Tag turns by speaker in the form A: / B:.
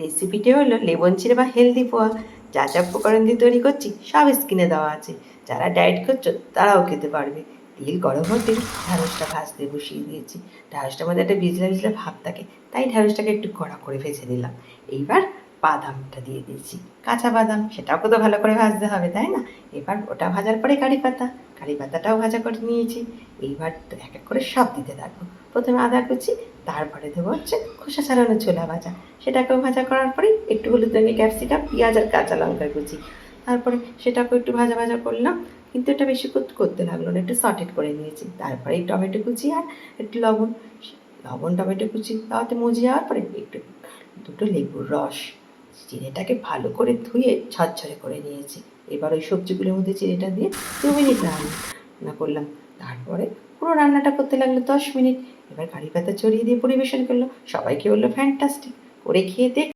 A: রেসিপিটি হলো লেমন চিড়ে বা হেলদি পোহা। যা যা উপকরণ দিয়ে তৈরি করছি সব স্ক্রিনে দেওয়া আছে। যারা ডায়েট করছো তারাও খেতে পারবে। তেল গরম হতেই ঢ্যাঁড়সটা ভাজতে বসিয়ে দিয়েছি। ঢ্যাঁড়সটার মধ্যে একটা ভিজলা ভিজলা ভাব থাকে, তাই ঢ্যাঁড়সটাকে একটু কড়া করে ভেজে নিলাম। এইবার বাদামটা দিয়ে দিয়েছি, কাঁচা বাদাম, সেটাও তো ভালো করে ভাজতে হবে, তাই না? এবার ওটা ভাজার পরে কারি পাতা, কারি পাতাটাও ভাজা করে নিয়েছি। এইবার তো এক এক করে সব দিতে থাকবো। প্রথমে আদা কুচি, তারপরে দেবো হচ্ছে খোসা ছাড়ানো ছোলা ভাজা, সেটাকেও ভাজা করার পরে একটু হলুদ রঙের ক্যাপসিকাম, পেঁয়াজ আর কাঁচা লঙ্কা কুচি, তারপরে সেটাকেও একটু ভাজা ভাজা করলাম। কিন্তু এটা বেশি করতে লাগলো না, একটু সটেড করে নিয়েছি। তারপরে এই টমেটো কুচি আর একটু লবণ, লবণ টমেটো কুচি তাতে মজে যাওয়ার পরে একটু দুটো লেবুর রস, চিড়েটাকে ভালো করে ধুয়ে ঝরঝরে করে নিয়েছি। এবার ওই সবজিগুলোর মধ্যে চিড়েটা দিয়ে 2 মিনিট রান্না করলাম। তারপরে পুরো রান্নাটা করতে লাগলো 10 মিনিট। এবার কারি পাতা ছড়িয়ে দিয়ে পরিবেশন করলো। সবাইকে বললো ফ্যান্টাস্টিক, করে খেয়ে দেখ।